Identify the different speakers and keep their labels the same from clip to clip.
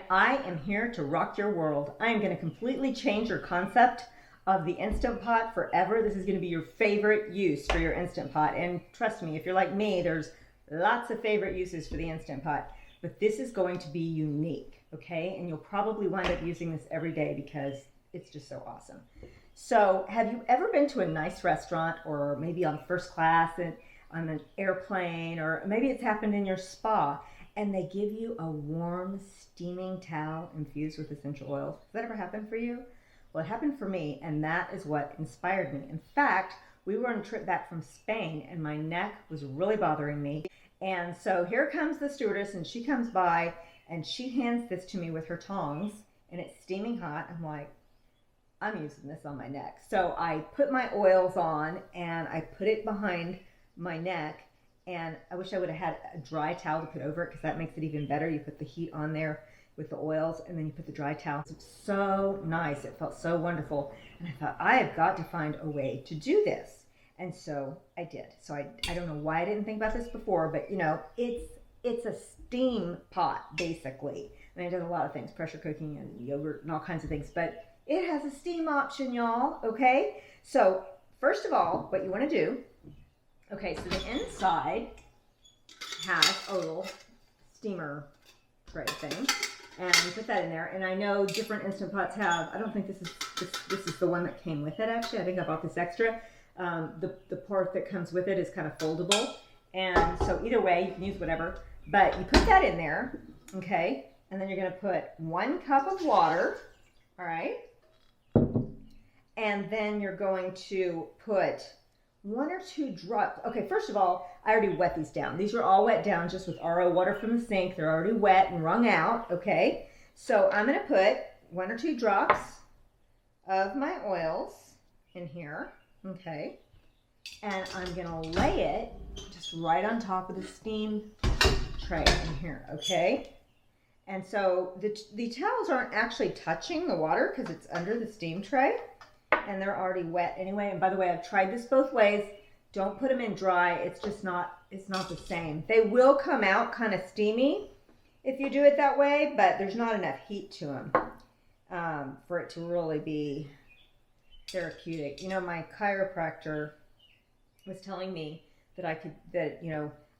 Speaker 1: I am here to rock your world. I am going to completely change your concept of the Instant Pot forever. This is going to be your favorite use for your Instant Pot. And trust me, if you're like me, there's lots of favorite uses for the Instant Pot. But this is going to be unique, okay? And you'll probably wind up using this every day because it's just so awesome. So have you ever been to a nice restaurant, or maybe on first class and on an airplane, or maybe it's happened in your spa, and they give you a warm, steaming towel infused with essential oils? Has that ever happened for you? Well, it happened for me, and that is what inspired me. In fact, we were on a trip back from Spain, and my neck was really bothering me. And so here comes the stewardess, and she comes by, and she hands this to me with her tongs, and it's steaming hot. I'm like, I'm using this on my neck. So I put my oils on, and I put it behind my neck. And I wish I would have had a dry towel to put over it, because that makes it even better. You put the heat on there with the oils, and then you put the dry towel. It's so nice. It felt so wonderful. And I thought, I have got to find a way to do this. And so I did. So I don't know why I didn't think about this before, but you know, it's a steam pot, basically. I mean, it does a lot of things, pressure cooking and yogurt and all kinds of things, but it has a steam option, y'all, okay? So first of all, what you want to do, okay, so the inside has a little steamer tray thing, and you put that in there. And I know different Instant Pots have, I don't think this is the one that came with it, actually. I think I bought this extra. The part that comes with it is kind of foldable, and so either way, you can use whatever. But you put that in there, okay, and then you're going to put 1 cup of water, all right, and then you're going to put 1 or 2 drops. Okay, first of all, I already wet these down. These are all wet down just with RO water from the sink. They're already wet and wrung out, okay? So I'm going to put 1 or 2 drops of my oils in here, okay? And I'm going to lay it just right on top of the steam tray in here, okay? And so the towels aren't actually touching the water because it's under the steam tray, and they're already wet anyway. And by the way, I've tried this both ways. Don't put them in dry. It's just not, it's not the same. They will come out kind of steamy if you do it that way, but there's not enough heat to them for it to really be therapeutic. You know, my chiropractor was telling me that I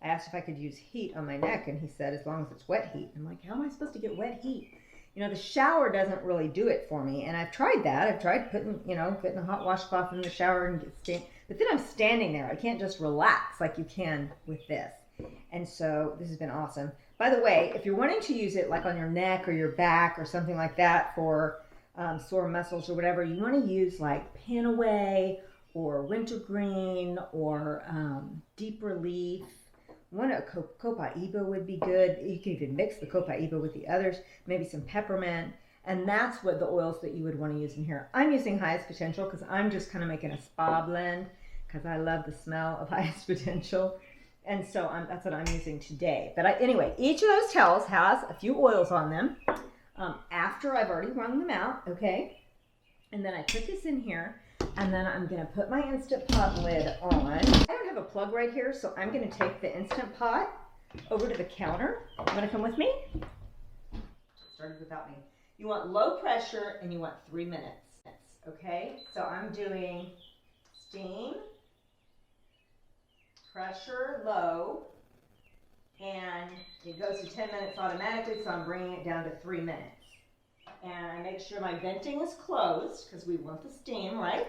Speaker 1: asked if I could use heat on my neck, and he said, as long as it's wet heat. I'm like, how am I supposed to get wet heat? You know, the shower doesn't really do it for me, and I've tried that. I've tried putting a hot washcloth in the shower and get steam, but then I'm standing there. I can't just relax like you can with this. And so this has been awesome. By the way, if you're wanting to use it like on your neck or your back or something like that for sore muscles or whatever, you want to use like Panaway or wintergreen or deep relief. Copaiba would be good. You can even mix the Copaiba with the others, maybe some peppermint, and that's what the oils that you would want to use in here. I'm using Highest Potential because I'm just kind of making a spa blend because I love the smell of Highest Potential, and so that's what I'm using today. But anyway, each of those towels has a few oils on them after I've already wrung them out, okay? And then I put this in here, and then I'm going to put my Instant Pot lid on. I don't have a plug right here, so I'm going to take the Instant Pot over to the counter. You want to come with me? Started without me. You want low pressure, and you want 3 minutes, okay? So I'm doing steam, pressure low, and it goes to 10 minutes automatically, so I'm bringing it down to 3 minutes. And I make sure my venting is closed because we want the steam, right?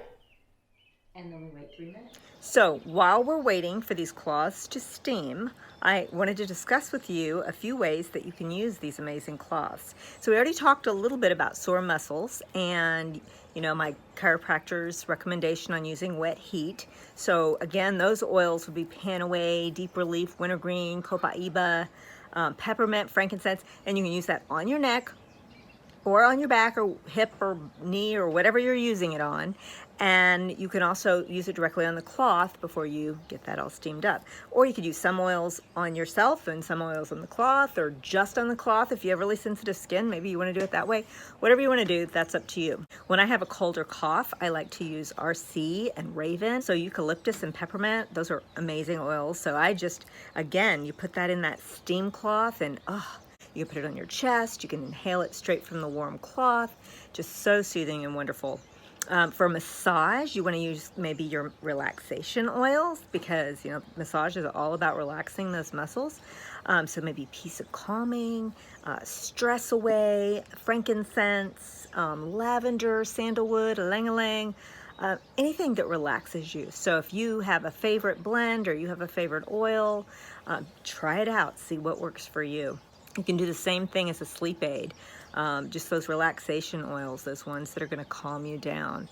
Speaker 1: And then we wait 3 minutes. So while we're waiting for these cloths to steam, I wanted to discuss with you a few ways that you can use these amazing cloths. So we already talked a little bit about sore muscles and, you know, my chiropractor's recommendation on using wet heat. So again, those oils would be Panaway, Deep Relief, Wintergreen, Copaiba, peppermint, frankincense, and you can use that on your neck or on your back or hip or knee or whatever you're using it on. And you can also use it directly on the cloth before you get that all steamed up. Or you could use some oils on yourself and some oils on the cloth, or just on the cloth if you have really sensitive skin. Maybe you want to do it that way. Whatever you want to do, that's up to you. When I have a cold or cough, I like to use RC and Raven. So eucalyptus and peppermint, those are amazing oils. So I just, again, you put that in that steam cloth and You can put it on your chest. You can inhale it straight from the warm cloth. Just so soothing and wonderful. For massage, you want to use maybe your relaxation oils, because you know massage is all about relaxing those muscles. So maybe peace of calming, stress away, frankincense, lavender, sandalwood, ylang-ylang, anything that relaxes you. So if you have a favorite blend or you have a favorite oil, try it out, see what works for you. You can do the same thing as a sleep aid. Just those relaxation oils, those ones that are going to calm you down.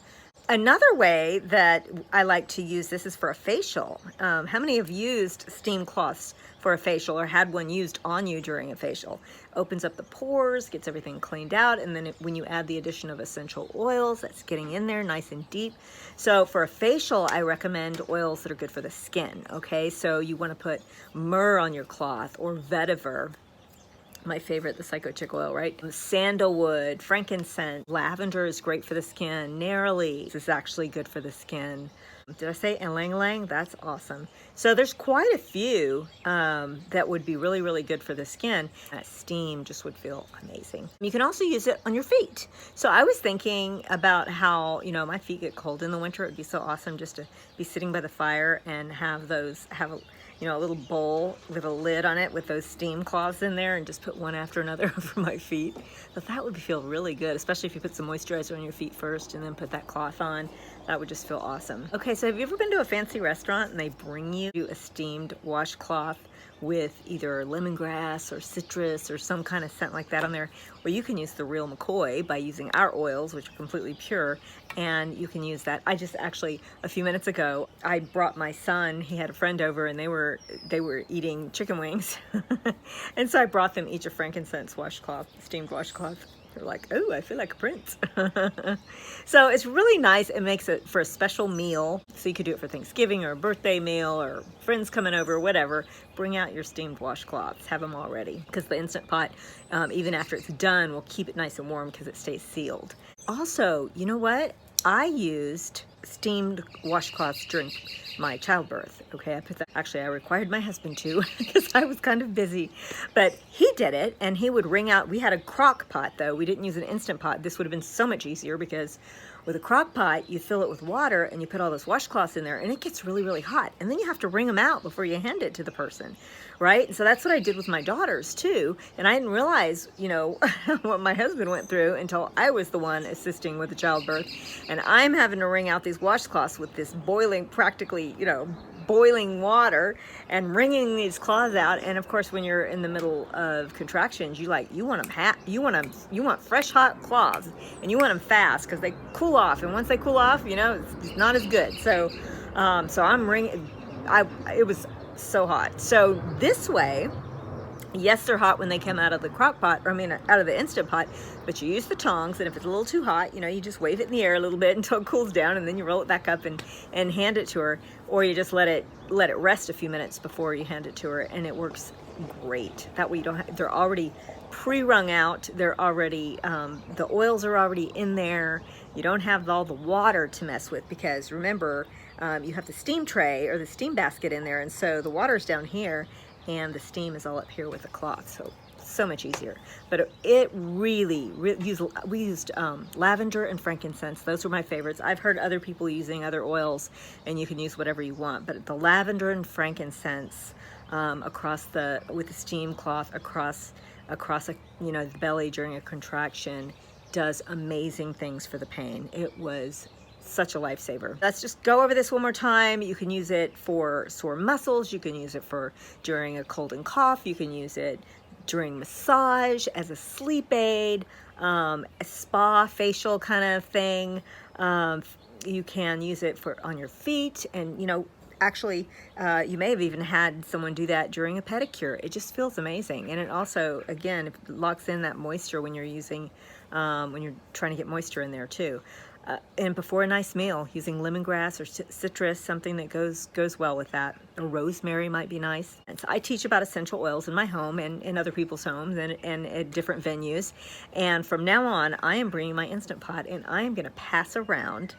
Speaker 1: Another way that I like to use this is for a facial. How many have used steam cloths for a facial or had one used on you during a facial? Opens up the pores, gets everything cleaned out, and then when you add the addition of essential oils, that's getting in there nice and deep. So for a facial, I recommend oils that are good for the skin, okay? So you want to put myrrh on your cloth or vetiver. My favorite, the Psycho Chick oil, right? Sandalwood, frankincense, lavender is great for the skin. Neroli is actually good for the skin. Did I say ylang-ylang? That's awesome. So there's quite a few that would be really, really good for the skin. That steam just would feel amazing. You can also use it on your feet. So I was thinking about how, you know, my feet get cold in the winter. It'd be so awesome just to be sitting by the fire and have you know, a little bowl with a lid on it with those steam cloths in there and just put one after another over my feet. But that would feel really good, especially if you put some moisturizer on your feet first and then put that cloth on. That would just feel awesome. Okay, so have you ever been to a fancy restaurant and they bring you a steamed washcloth with either lemongrass or citrus or some kind of scent like that on there? Or you can use the real McCoy by using our oils, which are completely pure, and you can use that. I just actually, a few minutes ago, I brought my son, he had a friend over and they were eating chicken wings. And so I brought them each a frankincense washcloth, steamed washcloth. They're like, oh, I feel like a prince. So it's really nice. It makes it for a special meal. So you could do it for Thanksgiving or a birthday meal or friends coming over, whatever. Bring out your steamed washcloths. Have them all ready, because the Instant Pot, even after it's done, will keep it nice and warm because it stays sealed. Also, you know what? I used steamed washcloths during my childbirth. Okay, I required my husband to because I was kind of busy, but he did it and he would wring out. We had a crock pot though. We didn't use an Instant Pot. This would have been so much easier because with a crock pot, you fill it with water and you put all those washcloths in there and it gets really, really hot. And then you have to wring them out before you hand it to the person, right? And so that's what I did with my daughters too. And I didn't realize, you know, what my husband went through until I was the one assisting with the childbirth. And I'm having to wring out these washcloths with this boiling, practically, you know, boiling water and wringing these cloths out. And of course, when you're in the middle of contractions, you want fresh hot cloths, and you want them fast because they cool off. And once they cool off, you know, it's not as good. So, I'm wringing. It was so hot. So this way, yes, they're hot when they come out of the crock pot, out of the Instant Pot, but you use the tongs, and if it's a little too hot, you know, you just wave it in the air a little bit until it cools down, and then you roll it back up and hand it to her, or you just let it rest a few minutes before you hand it to her, and it works great. That way you don't have, they're already pre-wrung out, they're already, the oils are already in there, you don't have all the water to mess with, because remember, you have the steam tray or the steam basket in there, and so the water's down here, and the steam is all up here with the cloth, so much easier. But it really we used lavender and frankincense. Those were my favorites. I've heard other people using other oils, and you can use whatever you want, but the lavender and frankincense with the steam cloth across the belly during a contraction does amazing things for the pain. It was such a lifesaver. Let's just go over this one more time. You can use it for sore muscles. You can use it during a cold and cough. You can use it during massage, as a sleep aid, a spa facial kind of thing. You can use it on your feet, and you know, actually, you may have even had someone do that during a pedicure. It just feels amazing, and it also, again, it locks in that moisture when you're when you're trying to get moisture in there too. And before a nice meal, using lemongrass or citrus, something that goes well with that. Or rosemary might be nice. And so I teach about essential oils in my home and in other people's homes and at different venues. And from now on, I am bringing my Instant Pot, and I am going to pass around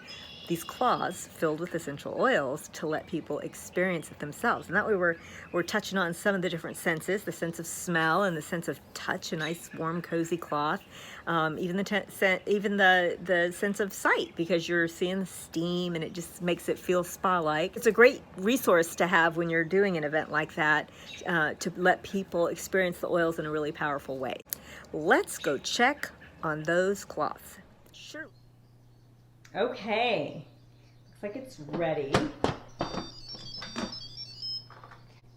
Speaker 1: these cloths filled with essential oils to let people experience it themselves. And that way we're touching on some of the different senses, the sense of smell and the sense of touch, a nice warm cozy cloth, even the sense of sight, because you're seeing the steam and it just makes it feel spa-like. It's a great resource to have when you're doing an event like that, to let people experience the oils in a really powerful way. Let's go check on those cloths. Sure. Okay, looks like it's ready.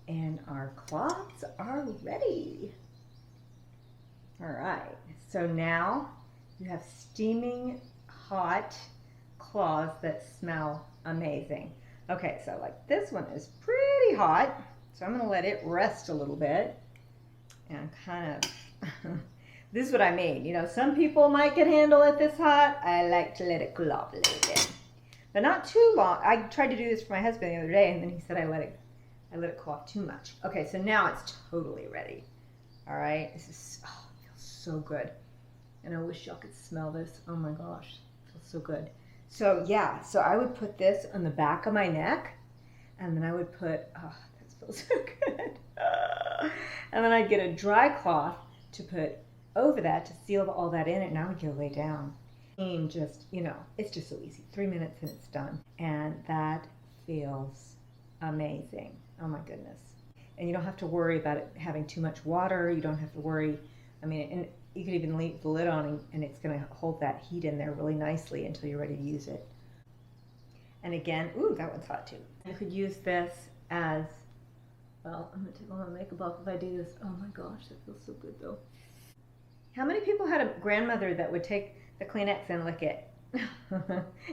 Speaker 1: And our cloths are ready. All right, so now you have steaming hot cloths that smell amazing. Okay, so like this one is pretty hot, so I'm gonna let it rest a little bit and kind of this is what I mean. You know, some people might can handle it this hot. I like to let it cool off a little bit, but not too long. I tried to do this for my husband the other day, and then he said I let it cool off too much. Okay, so now it's totally ready. All right, this is, oh, it feels so good, and I wish y'all could smell this. Oh my gosh, it feels so good. So yeah, so I would put this on the back of my neck, and then I would put, oh, that smells so good. And then I'd get a dry cloth to put over that to seal all that in it, and I would go lay down. And just, you know, it's just so easy. 3 minutes and it's done. And that feels amazing. Oh my goodness. And you don't have to worry about it having too much water. You don't have to worry. I mean, and you could even leave the lid on and it's going to hold that heat in there really nicely until you're ready to use it. And again, ooh, that one's hot too. You could use this as, well, I'm going to take all my makeup off if I do this. Oh my gosh, that feels so good though. How many people had a grandmother that would take the Kleenex and lick it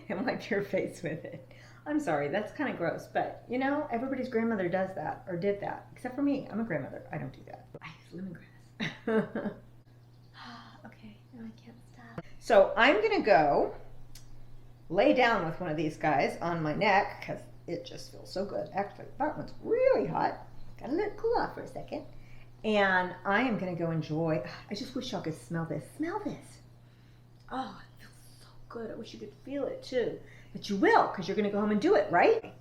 Speaker 1: and wipe your face with it? I'm sorry, that's kind of gross, but you know, everybody's grandmother does that or did that, except for me. I'm a grandmother. I don't do that. I use lemongrass. Okay, now I can't stop. So I'm gonna go lay down with one of these guys on my neck because it just feels so good. Actually, that one's really hot. Gotta let it cool off for a second. And I am going to go enjoy. I just wish y'all could smell this. Smell this. Oh, it feels so good. I wish you could feel it too. But you will, because you're going to go home and do it, right?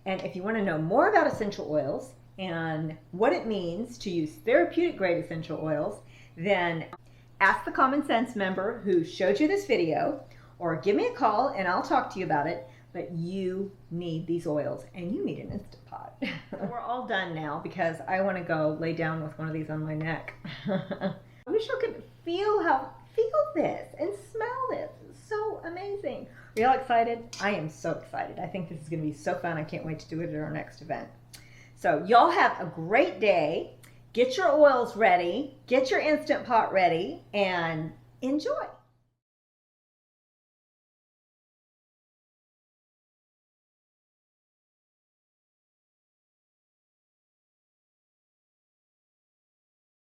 Speaker 1: And if you want to know more about essential oils and what it means to use therapeutic grade essential oils, then ask the Common Sense member who showed you this video, or give me a call and I'll talk to you about it. But you need these oils and you need an Instant Pot. We're all done now because I want to go lay down with one of these on my neck. I wish you could feel this and smell this. It's so amazing. Are y'all excited? I am so excited. I think this is going to be so fun. I can't wait to do it at our next event. So y'all have a great day. Get your oils ready. Get your Instant Pot ready and enjoy.